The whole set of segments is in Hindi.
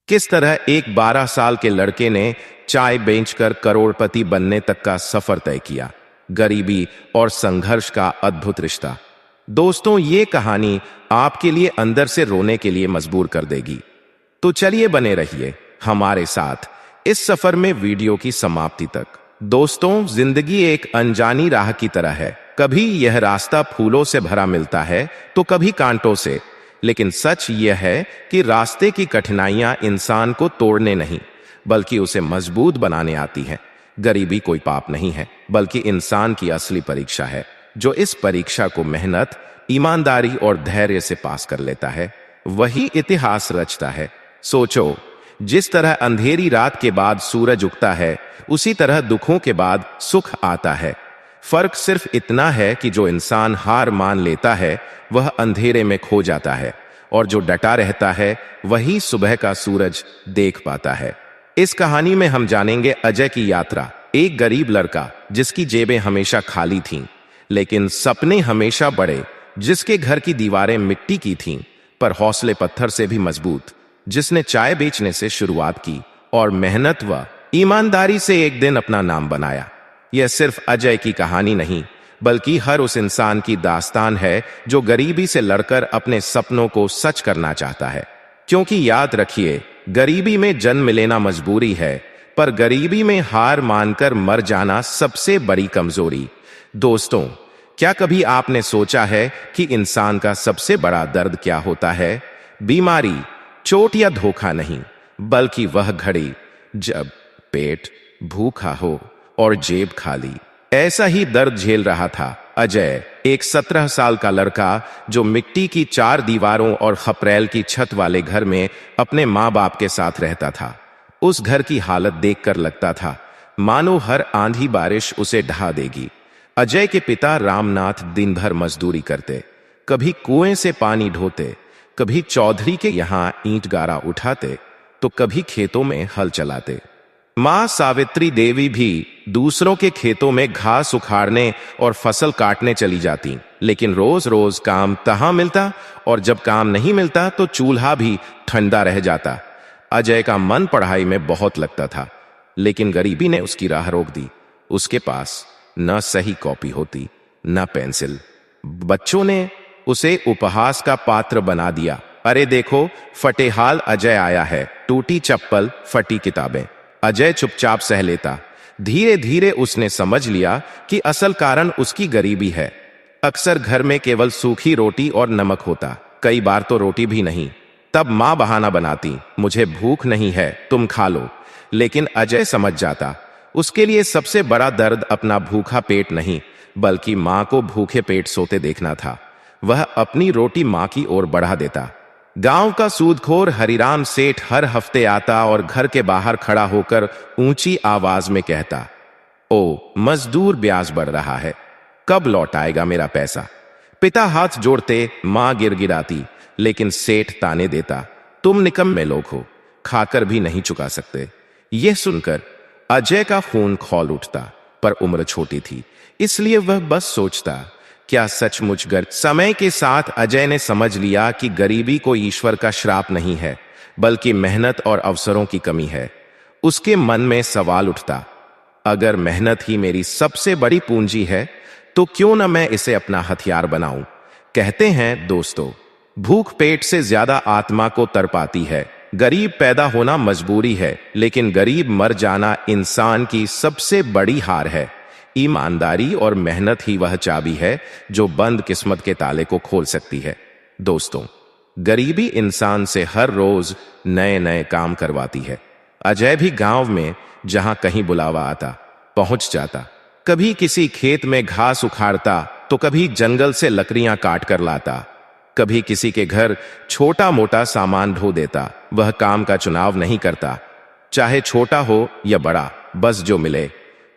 किस तरह एक 12 साल के लड़के ने चाय बेचकर करोड़पति बनने तक का सफर तय किया। गरीबी और संघर्ष का अद्भुत रिश्ता। दोस्तों, ये कहानी आपके लिए अंदर से रोने के लिए मजबूर कर देगी। तो चलिए बने रहिए हमारे साथ इस सफर में वीडियो की समाप्ति तक। दोस्तों, जिंदगी एक अनजानी राह की तरह है। कभी यह रास्ता फूलों से भरा मिलता है तो कभी कांटों से, लेकिन सच यह है कि रास्ते की कठिनाइयां इंसान को तोड़ने नहीं बल्कि उसे मजबूत बनाने आती हैं। गरीबी कोई पाप नहीं है, बल्कि इंसान की असली परीक्षा है। जो इस परीक्षा को मेहनत, ईमानदारी और धैर्य से पास कर लेता है, वही इतिहास रचता है। सोचो, जिस तरह अंधेरी रात के बाद सूरज उगता है, उसी तरह दुखों के बाद सुख आता है। फर्क सिर्फ इतना है कि जो इंसान हार मान लेता है वह अंधेरे में खो जाता है, और जो डटा रहता है वही सुबह का सूरज देख पाता है। इस कहानी में हम जानेंगे अजय की यात्रा। एक गरीब लड़का जिसकी जेबें हमेशा खाली थीं, लेकिन सपने हमेशा बड़े। जिसके घर की दीवारें मिट्टी की थीं, पर हौसले पत्थर से भी मजबूत। जिसने चाय बेचने से शुरुआत की और मेहनत व ईमानदारी से एक दिन अपना नाम बनाया। यह सिर्फ अजय की कहानी नहीं, बल्कि हर उस इंसान की दास्तान है जो गरीबी से लड़कर अपने सपनों को सच करना चाहता है। क्योंकि याद रखिए, गरीबी में जन्म लेना मजबूरी है, पर गरीबी में हार मानकर मर जाना सबसे बड़ी कमजोरी। दोस्तों, क्या कभी आपने सोचा है कि इंसान का सबसे बड़ा दर्द क्या होता है? बीमारी, चोट या धोखा नहीं, बल्कि वह घड़ी जब पेट भूखा हो और जेब खाली। ऐसा ही दर्द झेल रहा था अजय, एक 17 साल का लड़का जो मिट्टी की 4 दीवारों और खपरेल की छत वाले घर में अपने माँ बाप के साथ रहता था। उस घर की हालत देखकर लगता था मानो हर आंधी बारिश उसे ढहा देगी। अजय के पिता रामनाथ दिन भर मजदूरी करते, कभी कुएं से पानी ढोते, कभी चौधरी के यहाँ ईंट गारा उठाते, तो कभी खेतों में हल चलाते। मां सावित्री देवी भी दूसरों के खेतों में घास उखाड़ने और फसल काटने चली जाती, लेकिन रोज रोज काम तहां मिलता, और जब काम नहीं मिलता तो चूल्हा भी ठंडा रह जाता। अजय का मन पढ़ाई में बहुत लगता था, लेकिन गरीबी ने उसकी राह रोक दी। उसके पास न सही कॉपी होती, न पेंसिल। बच्चों ने उसे उपहास का पात्र बना दिया। अरे देखो, फटेहाल अजय आया है, टूटी चप्पल, फटी किताबें। अजय चुपचाप सह लेता। धीरे धीरे उसने समझ लिया कि असल कारण उसकी गरीबी है। अक्सर घर में केवल सूखी रोटी और नमक होता, कई बार तो रोटी भी नहीं। तब मां बहाना बनाती, मुझे भूख नहीं है, तुम खा लो। लेकिन अजय समझ जाता, उसके लिए सबसे बड़ा दर्द अपना भूखा पेट नहीं, बल्कि मां को भूखे पेट सोते देखना था। वह अपनी रोटी मां की ओर बढ़ा देता। गांव का सूदखोर हरिराम सेठ हर हफ्ते आता और घर के बाहर खड़ा होकर ऊंची आवाज में कहता, ओ मजदूर, ब्याज बढ़ रहा है, कब लौट आएगा मेरा पैसा? पिता हाथ जोड़ते, मां गिड़गिड़ाती, लेकिन सेठ ताने देता, तुम निकम्मे लोग हो, खाकर भी नहीं चुका सकते। यह सुनकर अजय का खून खौल उठता, पर उम्र छोटी थी, इसलिए वह बस सोचता, क्या सचमुच समय के साथ अजय ने समझ लिया कि गरीबी कोई ईश्वर का श्राप नहीं है, बल्कि मेहनत और अवसरों की कमी है। उसके मन में सवाल उठता, अगर मेहनत ही मेरी सबसे बड़ी पूंजी है, तो क्यों न मैं इसे अपना हथियार बनाऊं? कहते हैं दोस्तों, भूख पेट से ज्यादा आत्मा को तड़पाती है। गरीब पैदा होना मजबूरी है, लेकिन गरीब मर जाना इंसान की सबसे बड़ी हार है। ईमानदारी और मेहनत ही वह चाबी है जो बंद किस्मत के ताले को खोल सकती है। दोस्तों, गरीबी इंसान से हर रोज नए नए काम करवाती है। अजय भी गांव में जहां कहीं बुलावा आता, पहुंच जाता। कभी किसी खेत में घास उखाड़ता, तो कभी जंगल से लकड़ियां काट कर लाता। कभी किसी के घर छोटा मोटा सामान ढो देता। वह काम का चुनाव नहीं करता, चाहे छोटा हो या बड़ा, बस जो मिले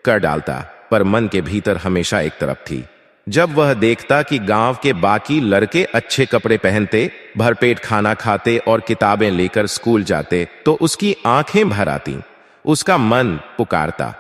कर डालता। पर मन के भीतर हमेशा एक तरफ थी। जब वह देखता कि गांव के बाकी लड़के अच्छे कपड़े पहनते, भरपेट खाना खाते और किताबें लेकर स्कूल जाते, तो उसकी आंखें भर आती। उसका मन पुकारता,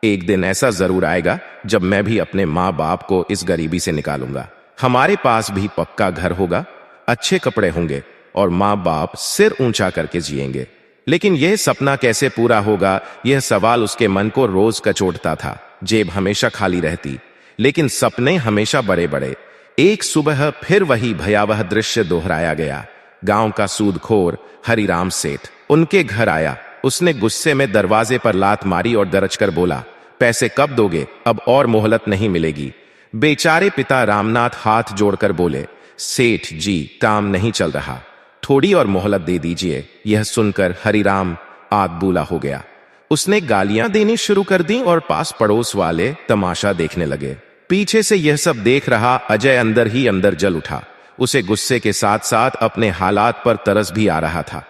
एक दिन ऐसा जरूर आएगा जब मैं भी अपने माँ बाप को इस गरीबी से निकालूंगा। हमारे पास भी पक्का घर होगा, अच्छे कपड़े होंगे और माँ बाप सिर ऊंचा करके जिएंगे। लेकिन यह सपना कैसे पूरा होगा, यह सवाल उसके मन को रोज कचोटता था। जेब हमेशा खाली रहती, लेकिन सपने हमेशा बड़े बड़े। एक सुबह फिर वही भयावह दृश्य दोहराया गया। गांव का सूदखोर हरिराम सेठ उनके घर आया। उसने गुस्से में दरवाजे पर लात मारी और गरज कर बोला, पैसे कब दोगे? अब और मोहलत नहीं मिलेगी। बेचारे पिता रामनाथ हाथ जोड़कर बोले, सेठ जी, काम नहीं चल रहा, थोड़ी और मोहलत दे दीजिए। यह सुनकर हरिराम आग-बूला हो गया। उसने गालियां देनी शुरू कर दी और पास पड़ोस वाले तमाशा देखने लगे। पीछे से यह सब देख रहा अजय अंदर ही अंदर जल उठा। उसे गुस्से के साथ साथ अपने हालात पर तरस भी आ रहा था।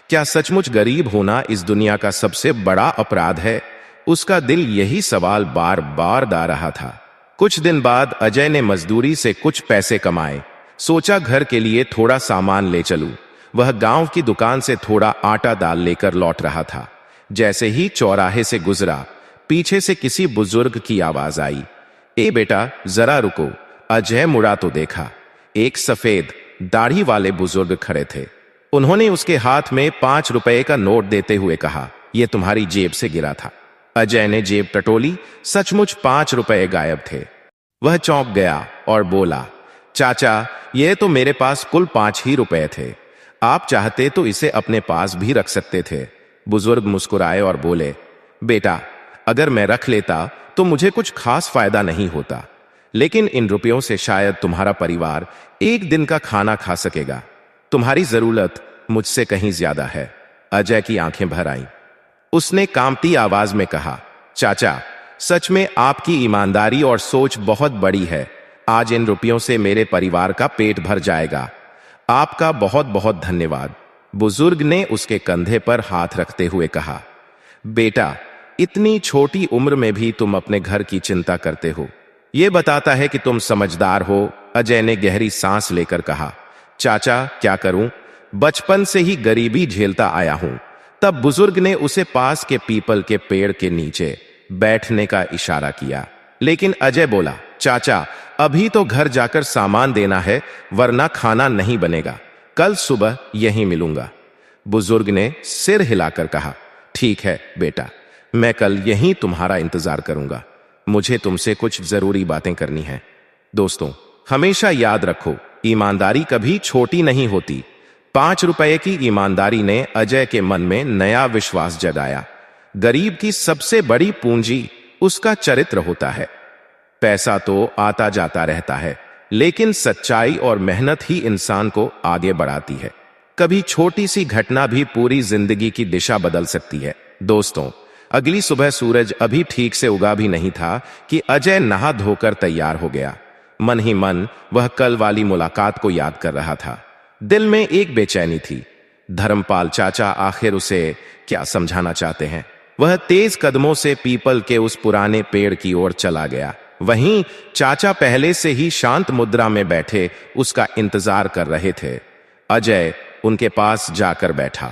क्या सचमुच गरीब होना इस दुनिया का सबसे बड़ा अपराध है? उसका दिल यही सवाल बार बार दा रहा था। कुछ दिन बाद अजय ने मजदूरी से कुछ पैसे कमाए। सोचा घर के लिए थोड़ा सामान ले चलूं। वह गांव की दुकान से थोड़ा आटा दाल लेकर लौट रहा था। जैसे ही चौराहे से गुजरा, पीछे से किसी बुजुर्ग की आवाज आई, ए बेटा जरा रुको। अजय मुड़ा तो देखा, एक सफेद दाढ़ी वाले बुजुर्ग खड़े थे। उन्होंने उसके हाथ में 5 रुपए का नोट देते हुए कहा, यह तुम्हारी जेब से गिरा था। अजय ने जेब टटोली, सचमुच 5 रुपए गायब थे। वह चौंक गया और बोला, चाचा, यह तो मेरे पास कुल 5 ही रुपए थे। आप चाहते तो इसे अपने पास भी रख सकते थे। बुजुर्ग मुस्कुराए और बोले, बेटा, अगर मैं रख लेता तो मुझे कुछ खास फायदा नहीं होता, लेकिन इन रुपयों से शायद तुम्हारा परिवार एक दिन का खाना खा सकेगा। तुम्हारी जरूरत मुझसे कहीं ज्यादा है। अजय की आंखें भर आईं। उसने कांपती आवाज में कहा, चाचा, सच में आपकी ईमानदारी और सोच बहुत बड़ी है। आज इन रुपयों से मेरे परिवार का पेट भर जाएगा। आपका बहुत बहुत धन्यवाद। बुजुर्ग ने उसके कंधे पर हाथ रखते हुए कहा, बेटा, इतनी छोटी उम्र में भी तुम अपने घर की चिंता करते हो, यह बताता है कि तुम समझदार हो। अजय ने गहरी सांस लेकर कहा, चाचा, क्या करूं, बचपन से ही गरीबी झेलता आया हूं। तब बुजुर्ग ने उसे पास के पीपल के पेड़ के नीचे बैठने का इशारा किया। लेकिन अजय बोला, चाचा, अभी तो घर जाकर सामान देना है, वरना खाना नहीं बनेगा। कल सुबह यहीं मिलूंगा। बुजुर्ग ने सिर हिलाकर कहा, ठीक है बेटा, मैं कल यहीं तुम्हारा इंतजार करूंगा। मुझे तुमसे कुछ जरूरी बातें करनी हैं। दोस्तों, हमेशा याद रखो, ईमानदारी कभी छोटी नहीं होती। 5 रुपए की ईमानदारी ने अजय के मन में नया विश्वास जगाया। गरीब की सबसे बड़ी पूंजी उसका चरित्र होता है। पैसा तो आता जाता रहता है, लेकिन सच्चाई और मेहनत ही इंसान को आगे बढ़ाती है। कभी छोटी सी घटना भी पूरी जिंदगी की दिशा बदल सकती है। दोस्तों, अगली सुबह सूरज अभी ठीक से उगा भी नहीं था कि अजय नहा धोकर तैयार हो गया। मन ही मन वह कल वाली मुलाकात को याद कर रहा था। दिल में एक बेचैनी थी। धर्मपाल चाचा आखिर उसे क्या समझाना चाहते हैं? वह तेज कदमों से पीपल के उस पुराने पेड़ की ओर चला गया। वहीं चाचा पहले से ही शांत मुद्रा में बैठे उसका इंतजार कर रहे थे। अजय उनके पास जाकर बैठा।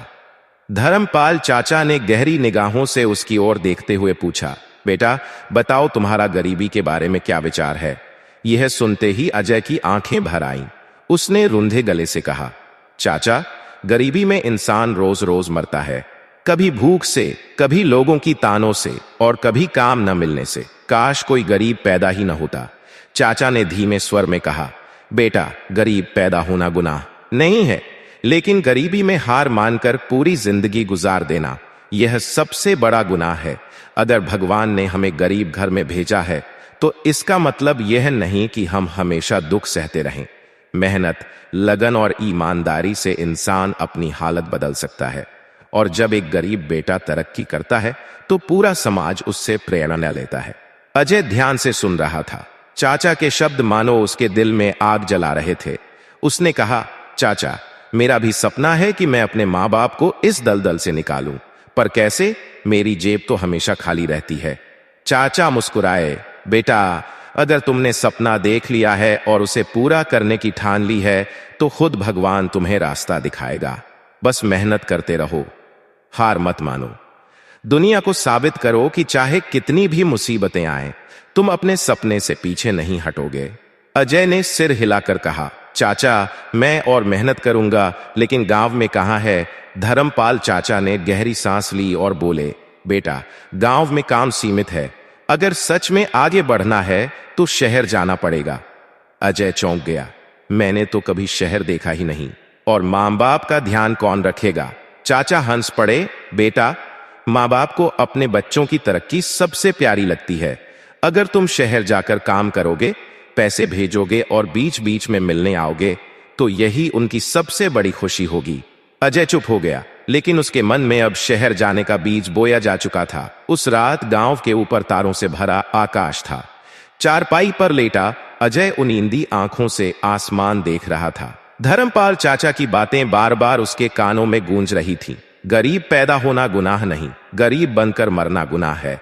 धर्मपाल चाचा ने गहरी निगाहों से उसकी ओर देखते हुए पूछा, बेटा, बताओ तुम्हारा गरीबी के बारे में क्या विचार है? यह सुनते ही अजय की आंखें भर आईं। उसने रुंधे गले से कहा, चाचा, गरीबी में इंसान रोज रोज मरता है। कभी भूख से, कभी लोगों की तानों से, और कभी काम न मिलने से। काश कोई गरीब पैदा ही न होता। चाचा ने धीमे स्वर में कहा, बेटा, गरीब पैदा होना गुनाह नहीं है, लेकिन गरीबी में हार मानकर पूरी जिंदगी गुजार देना, यह सबसे बड़ा गुनाह है। अगर भगवान ने हमें गरीब घर में भेजा है, तो इसका मतलब यह नहीं कि हम हमेशा दुख सहते रहें। मेहनत, लगन और ईमानदारी से इंसान अपनी हालत बदल सकता है। और जब एक गरीब बेटा तरक्की करता है, तो पूरा समाज उससे प्रेरणा लेता है। अजय ध्यान से सुन रहा था। चाचा के शब्द मानो उसके दिल में आग जला रहे थे। उसने कहा, चाचा, मेरा भी सपना है कि मैं अपने माँ बाप को इस दलदल से निकालूं, पर कैसे? मेरी जेब तो हमेशा खाली रहती है। चाचा मुस्कुराए, बेटा, अगर तुमने सपना देख लिया है और उसे पूरा करने की ठान ली है, तो खुद भगवान तुम्हें रास्ता दिखाएगा। बस मेहनत करते रहो, हार मत मानो। दुनिया को साबित करो कि चाहे कितनी भी मुसीबतें आए, तुम अपने सपने से पीछे नहीं हटोगे। अजय ने सिर हिलाकर कहा, चाचा, मैं और मेहनत करूंगा, लेकिन गांव में कहाँ है? धर्मपाल चाचा ने गहरी सांस ली और बोले, बेटा, गांव में काम सीमित है। अगर सच में आगे बढ़ना है तो शहर जाना पड़ेगा। अजय चौंक गया। मैंने तो कभी शहर देखा ही नहीं, और माँ बाप का ध्यान कौन रखेगा? चाचा हंस पड़े, बेटा, माँ बाप को अपने बच्चों की तरक्की सबसे प्यारी लगती है। अगर तुम शहर जाकर काम करोगे, पैसे भेजोगे और बीच बीच में मिलने आओगे, तो यही उनकी सबसे बड़ी खुशी होगी। अजय चुप हो गया, लेकिन उसके मन में अब शहर जाने का बीज बोया जा चुका था। उस रात गांव के ऊपर तारों से भरा आकाश था। चारपाई पर लेटा अजय उनींदी आंखों से आसमान देख रहा था। धर्मपाल चाचा की बातें बार बार उसके कानों में गूंज रही थीं। गरीब पैदा होना गुनाह नहीं, गरीब बनकर मरना गुनाह है।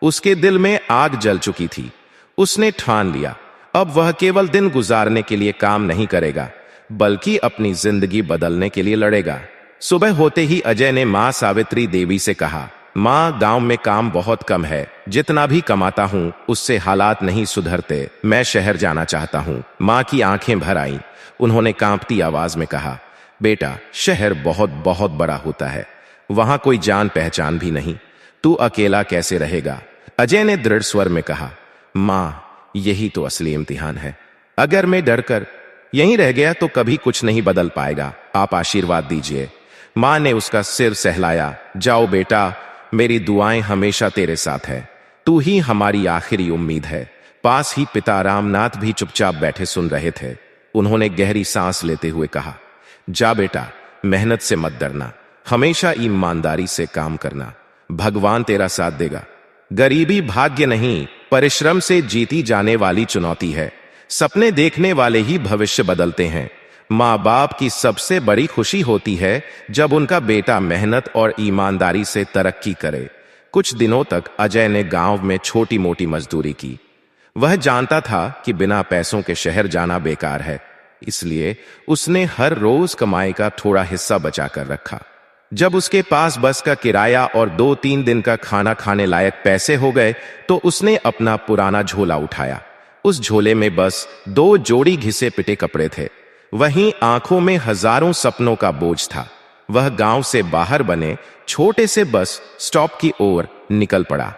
उसके दिल में आग जल चुकी थी। उसने ठान लिया, अब वह केवल दिन गुजारने के लिए काम नहीं करेगा, बल्कि अपनी जिंदगी बदलने के लिए लड़ेगा। सुबह होते ही अजय ने मां सावित्री देवी से कहा, मां, गांव में काम बहुत कम है। जितना भी कमाता हूं उससे हालात नहीं सुधरते। मैं शहर जाना चाहता हूं। मां की आंखें भर आईं। उन्होंने कांपती आवाज में कहा, बेटा, शहर बहुत बहुत बड़ा होता है। वहां कोई जान पहचान भी नहीं। तू अकेला कैसे रहेगा? अजय ने दृढ़ स्वर में कहा, मां, यही तो असली इम्तिहान है। अगर मैं डरकर यहीं रह गया तो कभी कुछ नहीं बदल पाएगा। आप आशीर्वाद दीजिए। मां ने उसका सिर सहलाया। जाओ बेटा, मेरी दुआएं हमेशा तेरे साथ है। तू ही हमारी आखिरी उम्मीद है। पास ही पिता रामनाथ भी चुपचाप बैठे सुन रहे थे। उन्होंने गहरी सांस लेते हुए कहा, जा बेटा, मेहनत से मत डरना, हमेशा ईमानदारी से काम करना, भगवान तेरा साथ देगा। गरीबी भाग्य नहीं, परिश्रम से जीती जाने वाली चुनौती है। सपने देखने वाले ही भविष्य बदलते हैं। माँ बाप की सबसे बड़ी खुशी होती है जब उनका बेटा मेहनत और ईमानदारी से तरक्की करे। कुछ दिनों तक अजय ने गांव में छोटी मोटी मजदूरी की। वह जानता था कि बिना पैसों के शहर जाना बेकार है, इसलिए उसने हर रोज कमाई का थोड़ा हिस्सा बचा कर रखा। जब उसके पास बस का किराया और 2-3 दिन का खाना खाने लायक पैसे हो गए तो उसने अपना पुराना झोला उठाया। उस झोले में बस 2 जोड़ी घिसे पिटे कपड़े थे। वहीं आंखों में हजारों सपनों का बोझ था। वह गांव से बाहर बने छोटे से बस स्टॉप की ओर निकल पड़ा।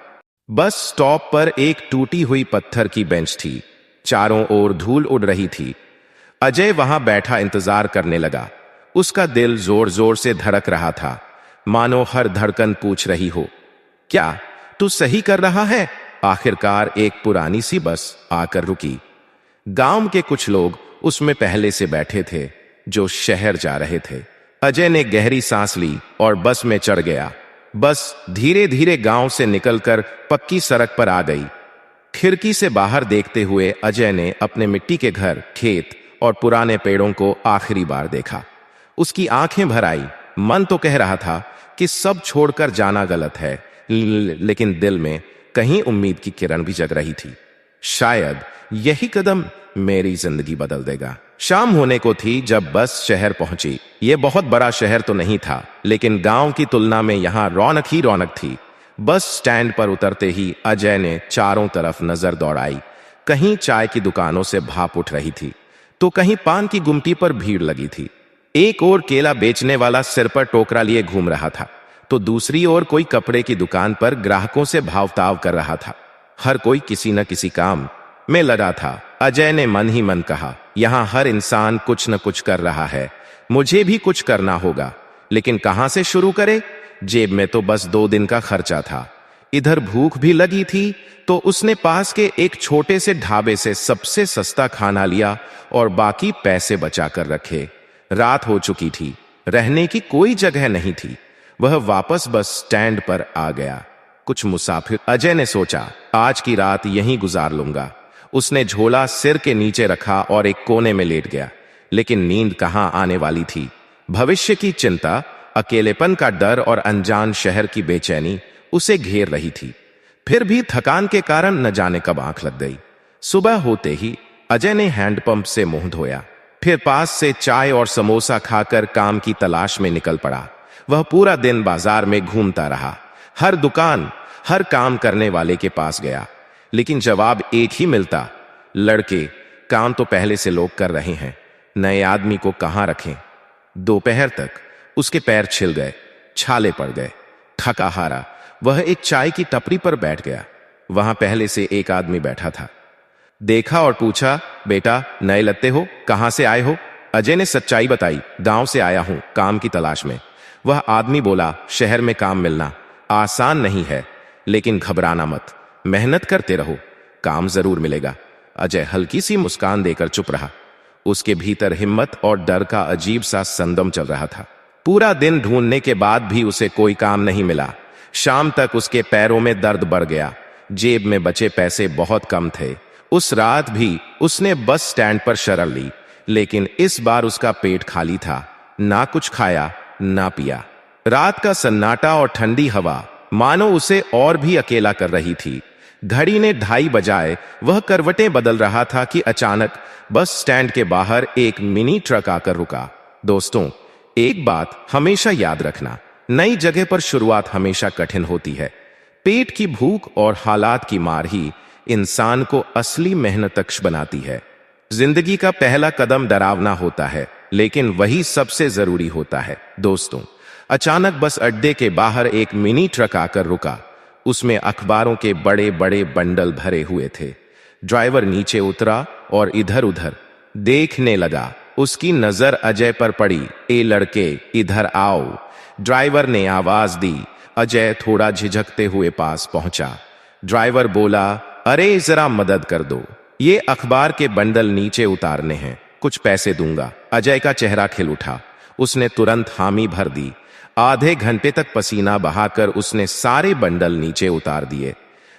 बस स्टॉप पर एक टूटी हुई पत्थर की बेंच थी। चारों ओर धूल उड़ रही थी। अजय वहां बैठा इंतजार करने लगा। उसका दिल जोर जोर से धड़क रहा था, मानो हर धड़कन पूछ रही हो, क्या तू सही कर रहा है? आखिरकार एक पुरानी सी बस आकर रुकी। गांव के कुछ लोग उसमें पहले से बैठे थे, जो शहर जा रहे थे। अजय ने गहरी सांस ली और बस में चढ़ गया। बस धीरे धीरे गांव से निकलकर पक्की सड़क पर आ गई। खिड़की से बाहर देखते हुए अजय ने अपने मिट्टी के घर, खेत और पुराने पेड़ों को आखिरी बार देखा। उसकी आंखें भर आई। मन तो कह रहा था कि सब छोड़कर जाना गलत है, लेकिन दिल में कहीं उम्मीद की किरण भी जग रही थी। शायद यही कदम मेरी जिंदगी बदल देगा। शाम होने को थी जब बस शहर पहुंची। यह बहुत बड़ा शहर तो नहीं था, लेकिन गांव की तुलना में यहां रौनक ही रौनक थी। बस स्टैंड पर उतरते ही अजय ने चारों तरफ नजर दौड़ाई। कहीं चाय की दुकानों से भाप उठ रही थी, तो कहीं पान की गुमटी पर भीड़ लगी थी। एक ओर केला बेचने वाला सिर पर टोकरा लिए घूम रहा था, तो दूसरी ओर कोई कपड़े की दुकान पर ग्राहकों से भावताव कर रहा था। हर कोई किसी न किसी काम में लगा था। अजय ने मन ही मन कहा, यहां हर इंसान कुछ न कुछ कर रहा है, मुझे भी कुछ करना होगा, लेकिन कहां से शुरू करे? जेब में तो बस 2 दिन का खर्चा था। इधर भूख भी लगी थी, तो उसने पास के एक छोटे से ढाबे से सबसे सस्ता खाना लिया और बाकी पैसे बचा कर रखे। रात हो चुकी थी, रहने की कोई जगह नहीं थी। वह वापस बस स्टैंड पर आ गया। कुछ मुसाफिर। अजय ने सोचा, आज की रात यहीं गुजार लूंगा। उसने झोला सिर के नीचे रखा और एक कोने में लेट गया। लेकिन नींद कहां आने वाली थी। भविष्य की चिंता, अकेलेपन का डर और अनजान शहर की बेचैनी उसे घेर रही थी। फिर भी थकान के कारण न जाने कब आंख लग गई। सुबह होते ही अजय ने हैंडपंप से मुंह धोया, फिर पास से चाय और समोसा खाकर काम की तलाश में निकल पड़ा। वह पूरा दिन बाजार में घूमता रहा। हर दुकान, हर काम करने वाले के पास गया, लेकिन जवाब एक ही मिलता, लड़के, काम तो पहले से लोग कर रहे हैं, नए आदमी को कहां रखें। दोपहर तक उसके पैर छिल गए, छाले पड़ गए। थका हारा वह एक चाय की टपरी पर बैठ गया। वहां पहले से एक आदमी बैठा था। देखा और पूछा, बेटा नए लगते हो, कहां से आए हो? अजय ने सच्चाई बताई, गांव से आया हूं, काम की तलाश में। वह आदमी बोला, शहर में काम मिलना आसान नहीं है, लेकिन घबराना मत, मेहनत करते रहो, काम जरूर मिलेगा। अजय हल्की सी मुस्कान देकर चुप रहा। उसके भीतर हिम्मत और डर का अजीब सा संगम चल रहा था। पूरा दिन ढूंढने के बाद भी उसे कोई काम नहीं मिला। शाम तक उसके पैरों में दर्द बढ़ गया। जेब में बचे पैसे बहुत कम थे। उस रात भी उसने बस स्टैंड पर शरण ली, लेकिन इस बार उसका पेट खाली था। ना कुछ खाया ना पिया। रात का सन्नाटा और ठंडी हवा मानो उसे और भी अकेला कर रही थी। घड़ी ने 2:30 बजाए। वह करवटें बदल रहा था कि अचानक बस स्टैंड के बाहर एक मिनी ट्रक आकर रुका। दोस्तों, एक बात हमेशा याद रखना, नई जगह पर शुरुआत हमेशा कठिन होती है। पेट की भूख और हालात की मार ही इंसान को असली मेहनतकश बनाती है। जिंदगी का पहला कदम डरावना होता है, लेकिन वही सबसे जरूरी होता है। दोस्तों, अचानक बस अड्डे के बाहर एक मिनी ट्रक आकर रुका। उसमें अखबारों के बड़े बड़े बंडल भरे हुए थे। ड्राइवर नीचे उतरा और इधर उधर देखने लगा। उसकी नजर अजय पर पड़ी। ए लड़के, इधर आओ, ड्राइवर ने आवाज दी। अजय थोड़ा झिझकते हुए पास पहुंचा। ड्राइवर बोला, अरे जरा मदद कर दो, ये अखबार के बंडल नीचे उतारने हैं, कुछ पैसे दूंगा। अजय का चेहरा खिल उठा। उसने तुरंत हामी भर दी। आधे घंटे तक पसीना बहाकर उसने सारे बंडल नीचे उतार दिए।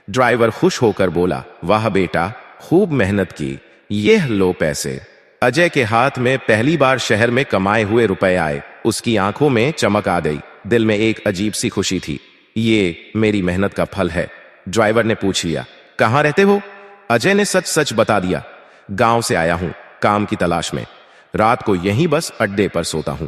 ड्राइवर खुश होकर बोला, वाह बेटा, खूब मेहनत की, ये लो पैसे। अजय के हाथ में पहली बार शहर में कमाए हुए रुपए आए। उसकी आंखों में चमक आ गई। दिल में एक अजीब सी खुशी थी। ये मेरी मेहनत का फल है। ड्राइवर ने पूछ लिया, कहां रहते हो? अजय ने सच सच बता दिया, गांव से आया हूं, काम की तलाश में, रात को यहीं बस अड्डे पर सोता हूं।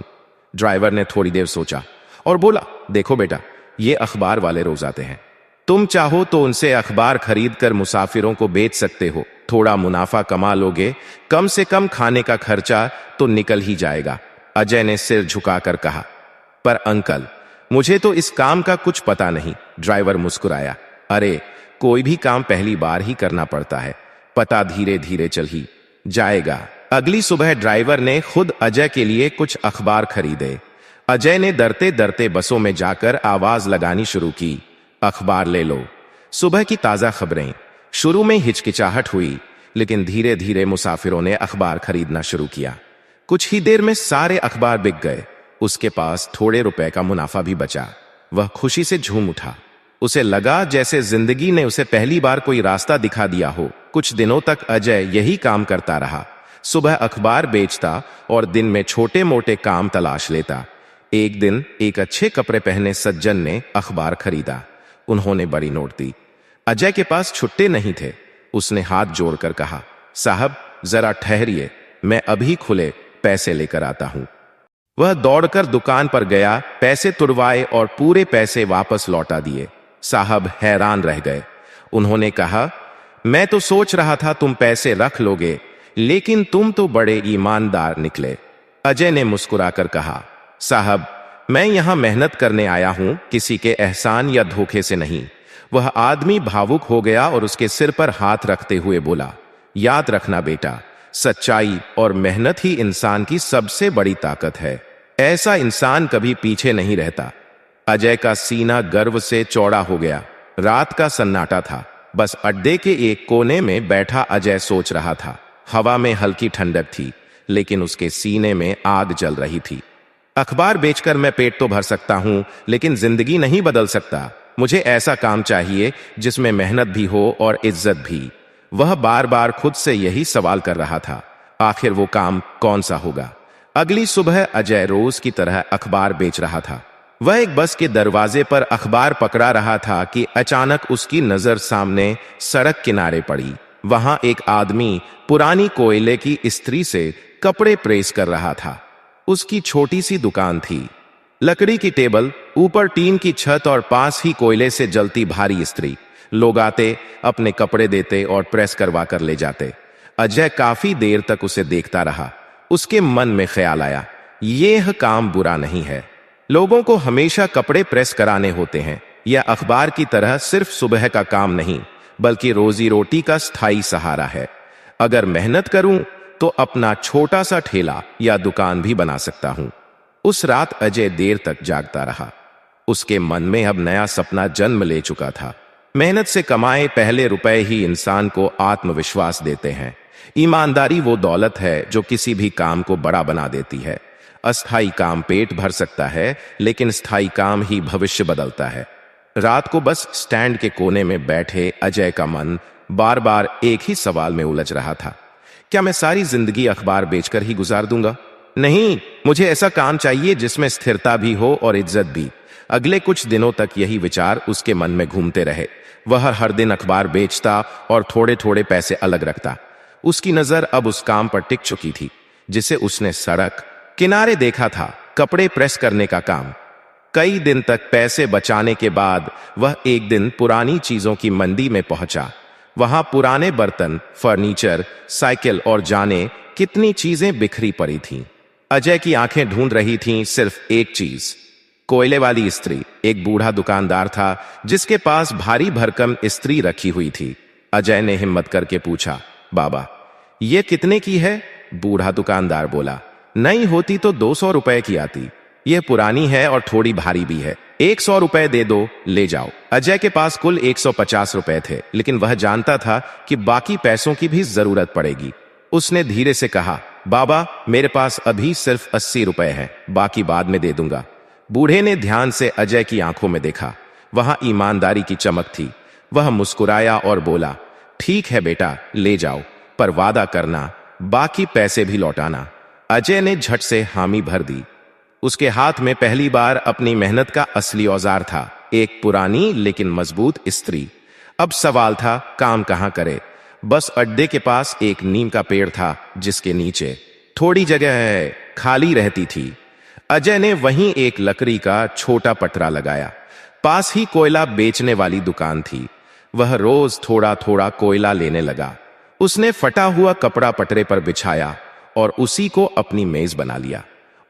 ड्राइवर ने थोड़ी देर सोचा और बोला, देखो बेटा, ये अखबार वाले रोज आते हैं, तुम चाहो तो उनसे अखबार खरीद कर मुसाफिरों को बेच सकते हो, थोड़ा मुनाफा कमा लोगे, कम से कम खाने का खर्चा तो निकल ही जाएगा। अजय ने सिर झुकाकर कहा, पर अंकल, मुझे तो इस काम का कुछ पता नहीं। ड्राइवर मुस्कुराया, अरे कोई भी काम पहली बार ही करना पड़ता है, पता धीरे धीरे चल ही जाएगा। अगली सुबह ड्राइवर ने खुद अजय के लिए कुछ अखबार खरीदे। अजय ने डरते डरते बसों में जाकर आवाज लगानी शुरू की, अखबार ले लो, सुबह की ताजा खबरें। शुरू में हिचकिचाहट हुई, लेकिन धीरे धीरे मुसाफिरों ने अखबार खरीदना शुरू किया। कुछ ही देर में सारे अखबार बिक गए। उसके पास थोड़े रुपए का मुनाफा भी बचा। वह खुशी से झूम उठा। उसे लगा जैसे जिंदगी ने उसे पहली बार कोई रास्ता दिखा दिया हो। कुछ दिनों तक अजय यही काम करता रहा। सुबह अखबार बेचता और दिन में छोटे मोटे काम तलाश लेता। एक दिन एक अच्छे कपड़े पहने सज्जन ने अखबार खरीदा। उन्होंने बड़ी नोट दी। अजय के पास छुट्टे नहीं थे। उसने हाथ जोड़कर कहा, साहब जरा ठहरिए, मैं अभी खुले पैसे लेकर आता हूं। वह दौड़कर दुकान पर गया, पैसे तुड़वाए और पूरे पैसे वापस लौटा दिए। साहब हैरान रह गए। उन्होंने कहा, मैं तो सोच रहा था तुम पैसे रख लोगे, लेकिन तुम तो बड़े ईमानदार निकले। अजय ने मुस्कुराकर कहा, साहब मैं यहां मेहनत करने आया हूं, किसी के एहसान या धोखे से नहीं। वह आदमी भावुक हो गया और उसके सिर पर हाथ रखते हुए बोला, याद रखना बेटा, सच्चाई और मेहनत ही इंसान की सबसे बड़ी ताकत है। ऐसा इंसान कभी पीछे नहीं रहता। अजय का सीना गर्व से चौड़ा हो गया। रात का सन्नाटा था। बस अड्डे के एक कोने में बैठा अजय सोच रहा था। हवा में हल्की ठंडक थी, लेकिन उसके सीने में आग जल रही थी। अखबार बेचकर मैं पेट तो भर सकता हूं, लेकिन जिंदगी नहीं बदल सकता। मुझे ऐसा काम चाहिए जिसमें मेहनत भी हो और इज्जत भी। वह बार बार खुद से यही सवाल कर रहा था, आखिर वो काम कौन सा होगा। अगली सुबह अजय रोज की तरह अखबार बेच रहा था। वह एक बस के दरवाजे पर अखबार पकड़ा रहा था कि अचानक उसकी नजर सामने सड़क किनारे पड़ी। वहां एक आदमी पुरानी कोयले की इस्त्री से कपड़े प्रेस कर रहा था। उसकी छोटी सी दुकान थी, लकड़ी की टेबल, ऊपर टीन की छत और पास ही कोयले से जलती भारी इस्त्री। लोग आते, अपने कपड़े देते और प्रेस करवा कर ले जाते। अजय काफी देर तक उसे देखता रहा। उसके मन में ख्याल आया, यह काम बुरा नहीं है। लोगों को हमेशा कपड़े प्रेस कराने होते हैं। यह अखबार की तरह सिर्फ सुबह का काम नहीं, बल्कि रोजी रोटी का स्थायी सहारा है। अगर मेहनत करूं तो अपना छोटा सा ठेला या दुकान भी बना सकता हूं। उस रात अजय देर तक जागता रहा। उसके मन में अब नया सपना जन्म ले चुका था। मेहनत से कमाए पहले रुपए ही इंसान को आत्मविश्वास देते हैं। ईमानदारी वो दौलत है जो किसी भी काम को बड़ा बना देती है। अस्थाई काम पेट भर सकता है, लेकिन स्थायी काम ही भविष्य बदलता है। रात को बस स्टैंड के कोने में बैठे अजय का मन बार बार एक ही सवाल में उलझ रहा था, क्या मैं सारी जिंदगी अखबार बेचकर ही गुजार दूंगा? नहीं, मुझे ऐसा काम चाहिए जिसमें स्थिरता भी हो और इज्जत भी। अगले कुछ दिनों तक यही विचार उसके मन में घूमते रहे। वह हर दिन अखबार बेचता और थोड़े थोड़े पैसे अलग रखता। उसकी नजर अब उस काम पर टिक चुकी थी जिसे उसने सड़क किनारे देखा था, कपड़े प्रेस करने का काम। कई दिन तक पैसे बचाने के बाद वह एक दिन पुरानी चीजों की मंडी में पहुंचा। वहां पुराने बर्तन, फर्नीचर, साइकिल और जाने कितनी चीजें बिखरी पड़ी थीं। अजय की आंखें ढूंढ रही थीं सिर्फ एक चीज, कोयले वाली इस्त्री। एक बूढ़ा दुकानदार था जिसके पास भारी भरकम इस्त्री रखी हुई थी। अजय ने हिम्मत करके पूछा, बाबा ये कितने की है? बूढ़ा दुकानदार बोला, नई होती तो 200 रुपए की आती, यह पुरानी है और थोड़ी भारी भी है। 100 रुपए दे दो, ले जाओ। अजय के पास कुल 150 रुपए थे, लेकिन वह जानता था कि बाकी पैसों की भी जरूरत पड़ेगी। उसने धीरे से कहा, बाबा मेरे पास अभी सिर्फ 80 रुपए हैं, बाकी बाद में दे दूंगा। बूढ़े ने ध्यान से अजय की आंखों में देखा। वहां ईमानदारी की चमक थी। वह मुस्कुराया और बोला, ठीक है बेटा, ले जाओ, पर वादा करना बाकी पैसे भी लौटाना। अजय ने झट से हामी भर दी। उसके हाथ में पहली बार अपनी मेहनत का असली औजार था, एक पुरानी लेकिन मजबूत इस्त्री। अब सवाल था, काम कहां करे? बस अड्डे के पास एक नीम का पेड़ था जिसके नीचे थोड़ी जगह खाली रहती थी। अजय ने वहीं एक लकड़ी का छोटा पटरा लगाया। पास ही कोयला बेचने वाली दुकान थी। वह रोज थोड़ा थोड़ा कोयला लेने लगा। उसने फटा हुआ कपड़ा पटरे पर बिछाया और उसी को अपनी मेज बना लिया।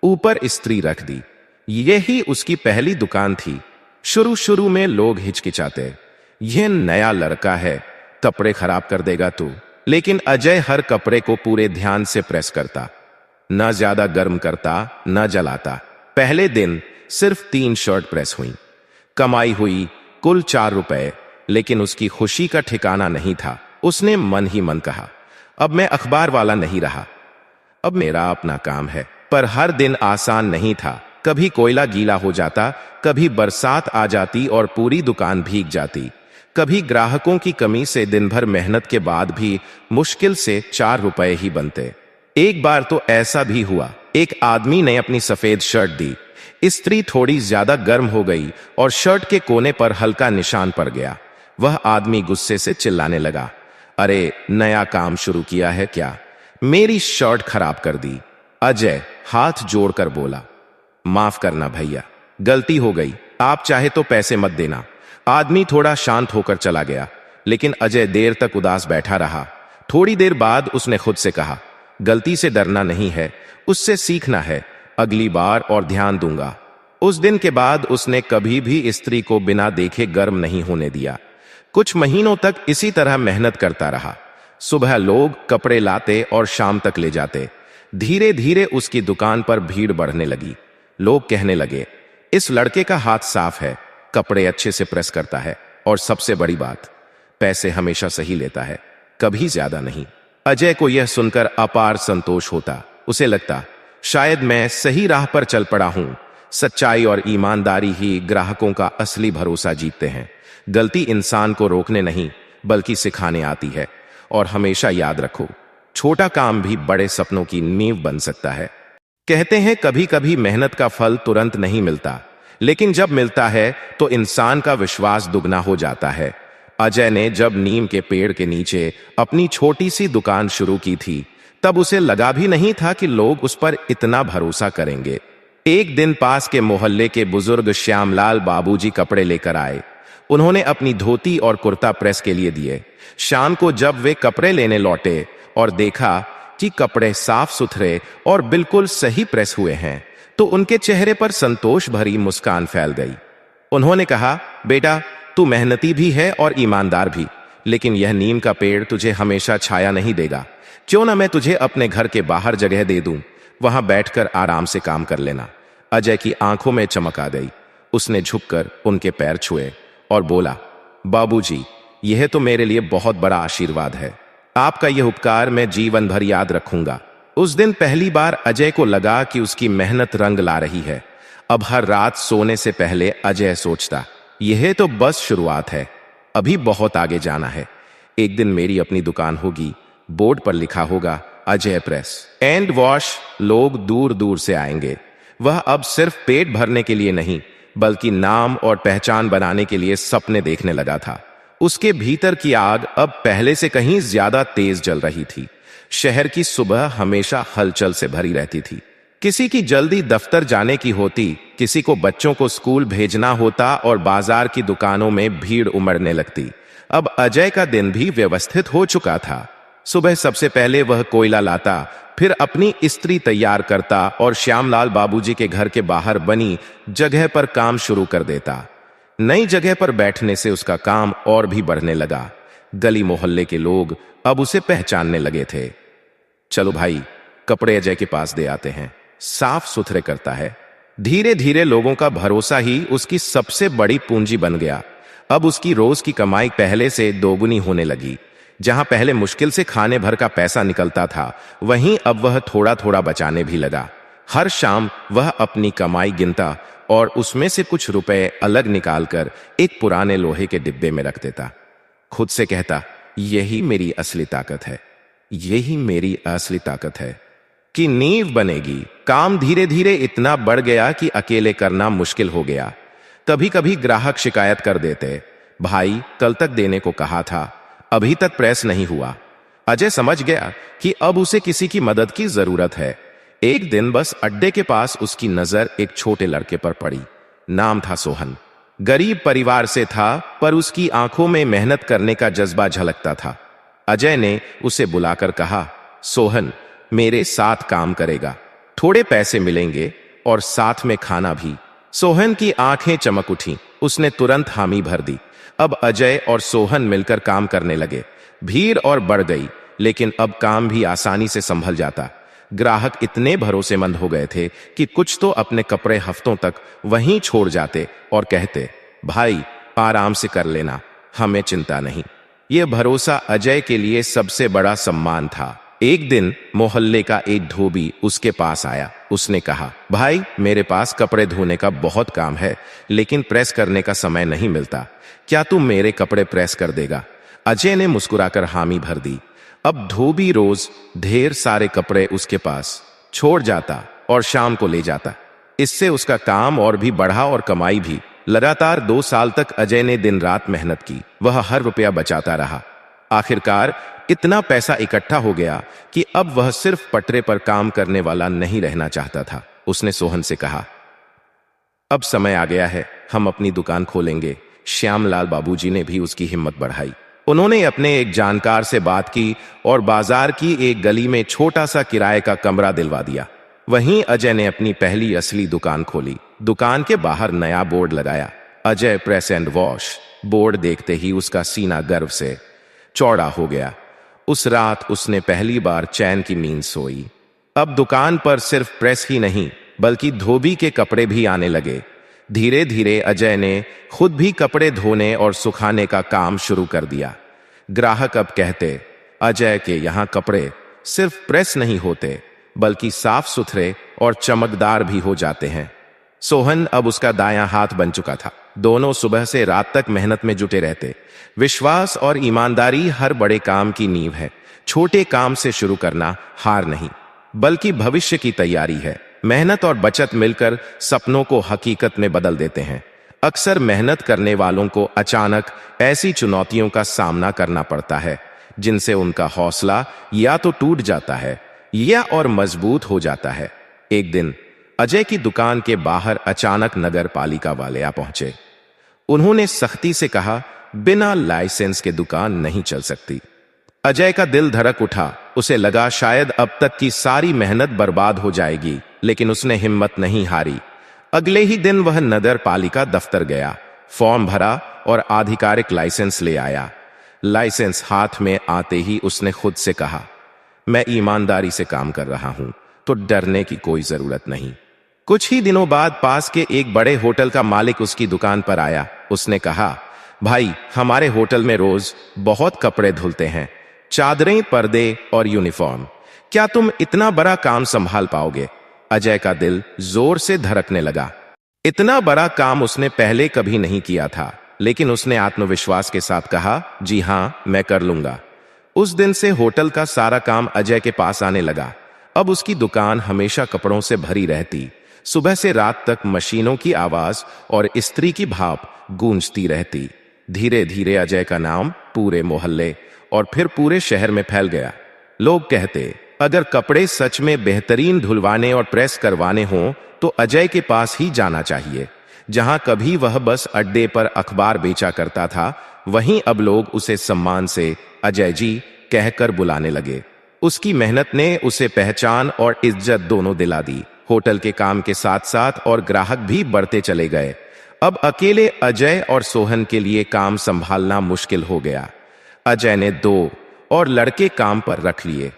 ऊपर इस्त्री रख दी। यही उसकी पहली दुकान थी। शुरू शुरू में लोग हिचकिचाते, यह नया लड़का है, कपड़े खराब कर देगा तू। लेकिन अजय हर कपड़े को पूरे ध्यान से प्रेस करता, न ज्यादा गर्म करता, न जलाता। पहले दिन सिर्फ 3 शर्ट प्रेस हुई। कमाई हुई कुल 4 रुपए, लेकिन उसकी खुशी का ठिकाना नहीं था। उसने मन ही मन कहा, अब मैं अखबार वाला नहीं रहा, अब मेरा अपना काम है। पर हर दिन आसान नहीं था। कभी कोयला गीला हो जाता, कभी बरसात आ जाती और पूरी दुकान भीग जाती। कभी ग्राहकों की कमी से दिन भर मेहनत के बाद भी मुश्किल से 4 रुपए ही बनते। एक बार तो ऐसा भी हुआ, एक आदमी ने अपनी सफेद शर्ट दी। इस्त्री थोड़ी ज्यादा गर्म हो गई और शर्ट के कोने पर हल्का निशान पड़ गया। वह आदमी गुस्से से चिल्लाने लगा, अरे नया काम शुरू किया है क्या? मेरी शर्ट खराब कर दी। अजय हाथ जोड़कर बोला, माफ करना भैया, गलती हो गई, आप चाहे तो पैसे मत देना। आदमी थोड़ा शांत होकर चला गया, लेकिन अजय देर तक उदास बैठा रहा। थोड़ी देर बाद उसने खुद से कहा, गलती से डरना नहीं है, उससे सीखना है, अगली बार और ध्यान दूंगा। उस दिन के बाद उसने कभी भी इस्त्री को बिना देखे गर्म नहीं होने दिया। कुछ महीनों तक इसी तरह मेहनत करता रहा। सुबह लोग कपड़े लाते और शाम तक ले जाते। धीरे धीरे उसकी दुकान पर भीड़ बढ़ने लगी। लोग कहने लगे, इस लड़के का हाथ साफ है, कपड़े अच्छे से प्रेस करता है, और सबसे बड़ी बात, पैसे हमेशा सही लेता है, कभी ज्यादा नहीं। अजय को यह सुनकर अपार संतोष होता। उसे लगता, शायद मैं सही राह पर चल पड़ा हूं। सच्चाई और ईमानदारी ही ग्राहकों का असली भरोसा जीतते हैं। गलती इंसान को रोकने नहीं, बल्कि सिखाने आती है। और हमेशा याद रखो, छोटा काम भी बड़े सपनों की नींव बन सकता है। कहते हैं कभी कभी मेहनत का फल तुरंत नहीं मिलता, लेकिन जब मिलता है तो इंसान का विश्वास दुगना हो जाता है। अजय ने जब नीम के पेड़ के नीचे अपनी छोटी सी दुकान शुरू की थी, तब उसे लगा भी नहीं था कि लोग उस पर इतना भरोसा करेंगे। एक दिन पास के मोहल्ले के बुजुर्ग श्यामलाल बाबूजी कपड़े लेकर आए। उन्होंने अपनी धोती और कुर्ता प्रेस के लिए दिए। शाम को जब वे कपड़े लेने लौटे और देखा कि कपड़े साफ सुथरे और बिल्कुल सही प्रेस हुए हैं तो उनके चेहरे पर संतोष भरी मुस्कान फैल गई। उन्होंने कहा, बेटा, तू मेहनती भी है और ईमानदार भी, लेकिन यह नीम का पेड़ तुझे हमेशा छाया नहीं देगा। क्यों ना मैं तुझे अपने घर के बाहर जगह दे दूं, वहां बैठकर आराम से काम कर लेना। अजय की आंखों में चमक आ गई। उसने झुककर उनके पैर छुए और बोला, बाबूजी, यह तो मेरे लिए बहुत बड़ा आशीर्वाद है। आपका यह उपकार मैं जीवन भर याद रखूंगा। उस दिन पहली बार अजय को लगा कि उसकी मेहनत रंग ला रही है। अब हर रात सोने से पहले अजय सोचता, यह तो बस शुरुआत है, अभी बहुत आगे जाना है। एक दिन मेरी अपनी दुकान होगी, बोर्ड पर लिखा होगा अजय प्रेस एंड वॉश। लोग दूर दूर से आएंगे। वह अब सिर्फ पेट भरने के लिए नहीं, बल्कि नाम और पहचान बनाने के लिए सपने देखने लगा था। उसके भीतर की आग अब पहले से कहीं ज्यादा तेज जल रही थी। शहर की सुबह हमेशा हलचल से भरी रहती थी। किसी की जल्दी दफ्तर जाने की होती, किसी को बच्चों को स्कूल भेजना होता और बाजार की दुकानों में भीड़ उमड़ने लगती। अब अजय का दिन भी व्यवस्थित हो चुका था। सुबह सबसे पहले वह कोयला लाता, फिर अपनी इस्त्री तैयार करता और श्यामलाल बाबूजी के घर के बाहर बनी जगह पर काम शुरू कर देता। नई जगह पर बैठने से उसका काम और भी बढ़ने लगा। गली मोहल्ले के लोग अब उसे पहचानने लगे थे। चलो भाई, कपड़े अजय के पास दे आते हैं, साफ सुथरे करता है। धीरे धीरे लोगों का भरोसा ही उसकी सबसे बड़ी पूंजी बन गया। अब उसकी रोज की कमाई पहले से दोगुनी होने लगी। जहां पहले मुश्किल से खाने भर का पैसा निकलता था, वहीं अब वह थोड़ा थोड़ा बचाने भी लगा। हर शाम वह अपनी कमाई गिनता और उसमें से कुछ रुपए अलग निकालकर एक पुराने लोहे के डिब्बे में रख देता। खुद से कहता, यही मेरी असली ताकत है, यही मेरी असली ताकत है कि नींव बनेगी। काम धीरे धीरे इतना बढ़ गया कि अकेले करना मुश्किल हो गया। कभी कभी ग्राहक शिकायत कर देते, भाई, कल तक देने को कहा था, अभी तक प्रेस नहीं हुआ। अजय समझ गया कि अब उसे किसी की मदद की जरूरत है। एक दिन बस अड्डे के पास उसकी नजर एक छोटे लड़के पर पड़ी। नाम था सोहन। गरीब परिवार से था, पर उसकी आंखों में मेहनत करने का जज्बा झलकता था। अजय ने उसे बुलाकर कहा, सोहन, मेरे साथ काम करेगा, थोड़े पैसे मिलेंगे और साथ में खाना भी। सोहन की आंखें चमक उठी। उसने तुरंत हामी भर दी। अब अजय और सोहन मिलकर काम करने लगे। भीड़ और बढ़ गई, लेकिन अब काम भी आसानी से संभल जाता। ग्राहक इतने भरोसेमंद हो गए थे कि कुछ तो अपने कपड़े हफ्तों तक वहीं छोड़ जाते और कहते, भाई, आराम से कर लेना, हमें चिंता नहीं। यह भरोसा अजय के लिए सबसे बड़ा सम्मान था। एक दिन मोहल्ले का एक धोबी उसके पास आया। उसने कहा, भाई, मेरे पास कपड़े धोने का बहुत काम है, लेकिन प्रेस करने का समय नहीं मिलता। क्या तुम मेरे कपड़े प्रेस कर देगा? अजय ने मुस्कुराकर हामी भर दी। अब धोबी रोज ढेर सारे कपड़े उसके पास छोड़ जाता और शाम को ले जाता। इससे उसका काम और भी बढ़ा और कमाई भी। लगातार 2 साल तक अजय ने दिन रात मेहनत की। वह हर रुपया बचाता रहा। आखिरकार इतना पैसा इकट्ठा हो गया कि अब वह सिर्फ पटरे पर काम करने वाला नहीं रहना चाहता था। उसने सोहन से कहा, अब समय आ गया है, हम अपनी दुकान खोलेंगे। श्यामलाल बाबूजी ने भी उसकी हिम्मत बढ़ाई। उन्होंने अपने एक जानकार से बात की और बाजार की एक गली में छोटा सा किराए का कमरा दिलवा दिया। वहीं अजय ने अपनी पहली असली दुकान खोली। दुकान के बाहर नया बोर्ड लगाया, Ajay press and wash. Board देखते ही उसका सीना गर्व से चौड़ा हो गया। उस रात उसने पहली बार चैन की नींद सोई। अब दुकान पर सिर्फ प्रेस ही नहीं, बल्कि धोबी के कपड़े भी आने लगे। धीरे धीरे अजय ने खुद भी कपड़े धोने और सुखाने का काम शुरू कर दिया। ग्राहक अब कहते, अजय के यहाँ कपड़े सिर्फ प्रेस नहीं होते, बल्कि साफ सुथरे और चमकदार भी हो जाते हैं। सोहन अब उसका दायां हाथ बन चुका था। दोनों सुबह से रात तक मेहनत में जुटे रहते। विश्वास और ईमानदारी हर बड़े काम की नींव है। छोटे काम से शुरू करना हार नहीं, बल्कि भविष्य की तैयारी है। मेहनत और बचत मिलकर सपनों को हकीकत में बदल देते हैं। अक्सर मेहनत करने वालों को अचानक ऐसी चुनौतियों का सामना करना पड़ता है जिनसे उनका हौसला या तो टूट जाता है या और मजबूत हो जाता है। एक दिन अजय की दुकान के बाहर अचानक नगर पालिका वाले आ पहुंचे। उन्होंने सख्ती से कहा, बिना लाइसेंस के दुकान नहीं चल सकती। अजय का दिल धड़क उठा। उसे लगा शायद अब तक की सारी मेहनत बर्बाद हो जाएगी, लेकिन उसने हिम्मत नहीं हारी। अगले ही दिन वह नगर पालिका दफ्तर गया, फॉर्म भरा और आधिकारिक लाइसेंस ले आया। लाइसेंस हाथ में आते ही उसने खुद से कहा, मैं ईमानदारी से काम कर रहा हूं, तो डरने की कोई जरूरत नहीं। कुछ ही दिनों बाद पास के एक बड़े होटल का मालिक उसकी दुकान पर आया। उसने कहा, भाई, हमारे होटल में रोज बहुत कपड़े धुलते हैं, चादरें, पर्दे और यूनिफॉर्म। क्या तुम इतना बड़ा काम संभाल पाओगे? अजय का दिल जोर से धड़कने लगा। इतना बड़ा काम उसने पहले कभी नहीं किया था, लेकिन उसने आत्मविश्वास के साथ कहा, जी हां, मैं कर लूंगा। उस दिन से होटल का सारा काम अजय के पास आने लगा। अब उसकी दुकान हमेशा कपड़ों से भरी रहती। सुबह से रात तक मशीनों की आवाज और इस्त्री की भाप गूंजती रहती। धीरे धीरे अजय का नाम पूरे मोहल्ले और फिर पूरे शहर में फैल गया। लोग कहते, अगर कपड़े सच में बेहतरीन धुलवाने और प्रेस करवाने हों तो अजय के पास ही जाना चाहिए। जहां कभी वह बस अड्डे पर अखबार बेचा करता था, वहीं अब लोग उसे सम्मान से अजय जी कहकर बुलाने लगे। उसकी मेहनत ने उसे पहचान और इज्जत दोनों दिला दी। होटल के काम के साथ साथ और ग्राहक भी बढ़ते चले गए। अब अकेले अजय और सोहन के लिए काम संभालना मुश्किल हो गया। अजय ने 2 और लड़के काम पर रख लिए।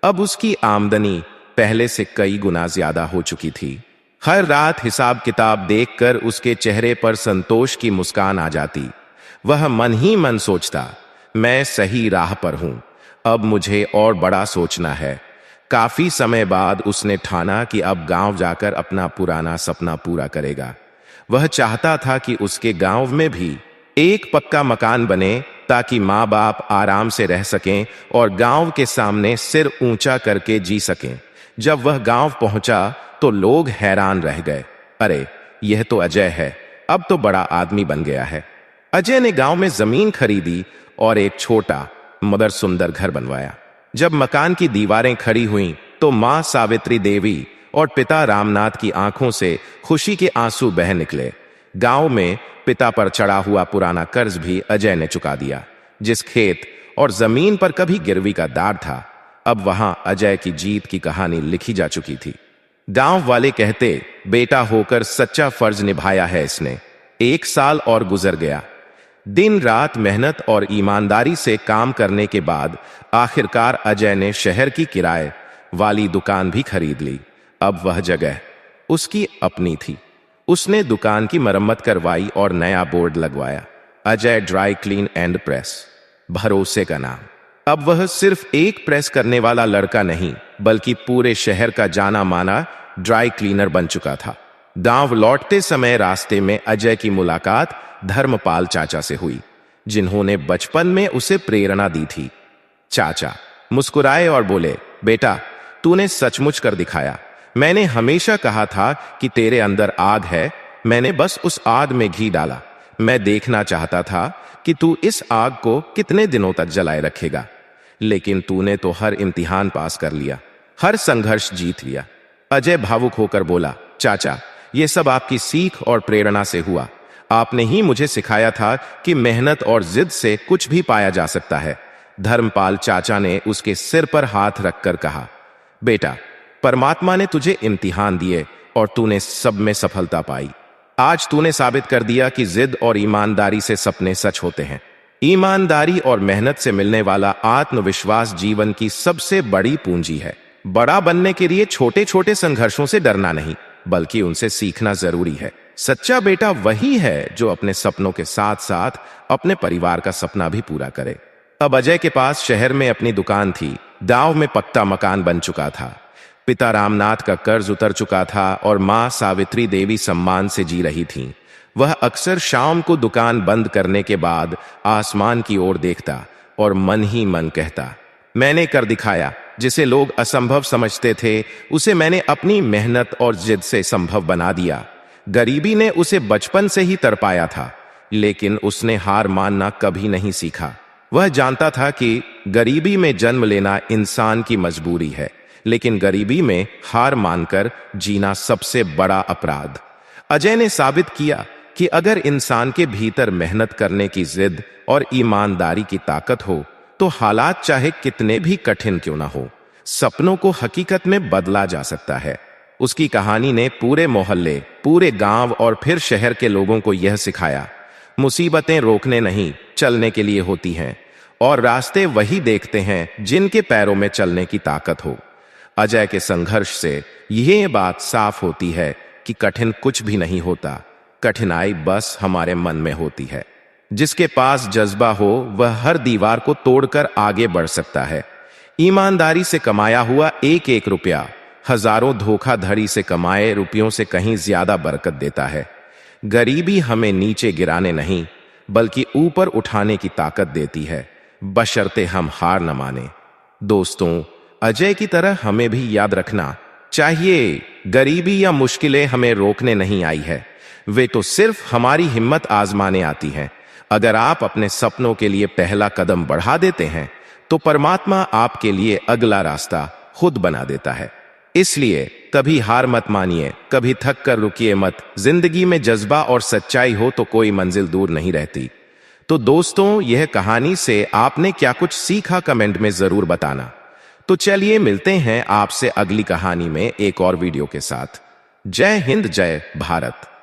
अब उसकी आमदनी पहले से कई गुना ज्यादा हो चुकी थी। हर रात हिसाब किताब देखकर उसके चेहरे पर संतोष की मुस्कान आ जाती। वह मन ही मन सोचता, मैं सही राह पर हूं, अब मुझे और बड़ा सोचना है। काफी समय बाद उसने ठाना कि अब गांव जाकर अपना पुराना सपना पूरा करेगा। वह चाहता था कि उसके गांव में भी एक पक्का मकान बने, ताकि माँ बाप आराम से रह सकें और गांव के सामने सिर ऊंचा करके जी सकें। जब वह गांव पहुंचा तो लोग हैरान रह गए। अरे, यह तो अजय है, अब तो बड़ा आदमी बन गया है। अजय ने गांव में जमीन खरीदी और एक छोटा मगर सुंदर घर बनवाया। जब मकान की दीवारें खड़ी हुईं तो मां सावित्री देवी और पिता रामनाथ की आंखों से खुशी के आंसू बह निकले। गांव में पिता पर चढ़ा हुआ पुराना कर्ज भी अजय ने चुका दिया। जिस खेत और जमीन पर कभी गिरवी का दाग था, अब वहां अजय की जीत की कहानी लिखी जा चुकी थी। गांव वाले कहते, बेटा होकर सच्चा फर्ज निभाया है इसने। 1 साल और गुजर गया। दिन रात मेहनत और ईमानदारी से काम करने के बाद आखिरकार अजय ने शहर की किराए वाली दुकान भी खरीद ली। अब वह जगह उसकी अपनी थी। उसने दुकान की मरम्मत करवाई और नया बोर्ड लगवाया, Ajay dry clean and press, भरोसे का नाम। अब वह सिर्फ एक प्रेस करने वाला लड़का नहीं, बल्कि पूरे शहर का जाना माना ड्राई क्लीनर बन चुका था। गांव लौटते समय रास्ते में अजय की मुलाकात धर्मपाल चाचा से हुई, जिन्होंने बचपन में उसे प्रेरणा दी थी। चाचा मुस्कुराए और बोले, बेटा, तूने सचमुच कर दिखाया। मैंने हमेशा कहा था कि तेरे अंदर आग है, मैंने बस उस आग में घी डाला। मैं देखना चाहता था कि तू इस आग को कितने दिनों तक जलाए रखेगा, लेकिन तूने तो हर इम्तिहान पास कर लिया, हर संघर्ष जीत लिया। अजय भावुक होकर बोला, चाचा, ये सब आपकी सीख और प्रेरणा से हुआ। आपने ही मुझे सिखाया था कि मेहनत और जिद से कुछ भी पाया जा सकता है। धर्मपाल चाचा ने उसके सिर पर हाथ रखकर कहा, बेटा, परमात्मा ने तुझे इम्तिहान दिए और तूने सब में सफलता पाई। आज तूने साबित कर दिया कि जिद और ईमानदारी से सपने सच होते हैं। ईमानदारी और मेहनत से मिलने वाला आत्मविश्वास जीवन की सबसे बड़ी पूंजी है। बड़ा बनने के लिए छोटे छोटे संघर्षों से डरना नहीं, बल्कि उनसे सीखना जरूरी है। सच्चा बेटा वही है जो अपने सपनों के साथ साथ अपने परिवार का सपना भी पूरा करे। अब अजय के पास शहर में अपनी दुकान थी। गांव में पक्का मकान बन चुका था। पिता रामनाथ का कर्ज उतर चुका था और मां सावित्री देवी सम्मान से जी रही थीं। वह अक्सर शाम को दुकान बंद करने के बाद आसमान की ओर देखता और मन ही मन कहता, मैंने कर दिखाया। जिसे लोग असंभव समझते थे, उसे मैंने अपनी मेहनत और जिद से संभव बना दिया। गरीबी ने उसे बचपन से ही तरपाया था, लेकिन उसने हार मानना कभी नहीं सीखा। वह जानता था कि गरीबी में जन्म लेना इंसान की मजबूरी है, लेकिन गरीबी में हार मानकर जीना सबसे बड़ा अपराध। अजय ने साबित किया कि अगर इंसान के भीतर मेहनत करने की जिद और ईमानदारी की ताकत हो, तो हालात चाहे कितने भी कठिन क्यों ना हो, सपनों को हकीकत में बदला जा सकता है। उसकी कहानी ने पूरे मोहल्ले, पूरे गांव और फिर शहर के लोगों को यह सिखाया, मुसीबतें रोकने नहीं, चलने के लिए होती हैं, और रास्ते वही देखते हैं जिनके पैरों में चलने की ताकत हो। अजय के संघर्ष से यह बात साफ होती है कि कठिन कुछ भी नहीं होता, कठिनाई बस हमारे मन में होती है। जिसके पास जज्बा हो वह हर दीवार को तोड़कर आगे बढ़ सकता है। ईमानदारी से कमाया हुआ एक एक रुपया हजारों धोखाधड़ी से कमाए रुपयों से कहीं ज्यादा बरकत देता है। गरीबी हमें नीचे गिराने नहीं बल्कि ऊपर उठाने की ताकत देती है, बशर्ते हम हार न माने। दोस्तों, अजय की तरह हमें भी याद रखना चाहिए, गरीबी या मुश्किलें हमें रोकने नहीं आई है, वे तो सिर्फ हमारी हिम्मत आजमाने आती हैं। अगर आप अपने सपनों के लिए पहला कदम बढ़ा देते हैं तो परमात्मा आपके लिए अगला रास्ता खुद बना देता है। इसलिए कभी हार मत मानिए, कभी थक कर रुकिए मत। जिंदगी में जज्बा और सच्चाई हो तो कोई मंजिल दूर नहीं रहती। तो दोस्तों, यह कहानी से आपने क्या कुछ सीखा कमेंट में जरूर बताना। तो चलिए मिलते हैं आपसे अगली कहानी में एक और वीडियो के साथ। जय हिंद, जय भारत।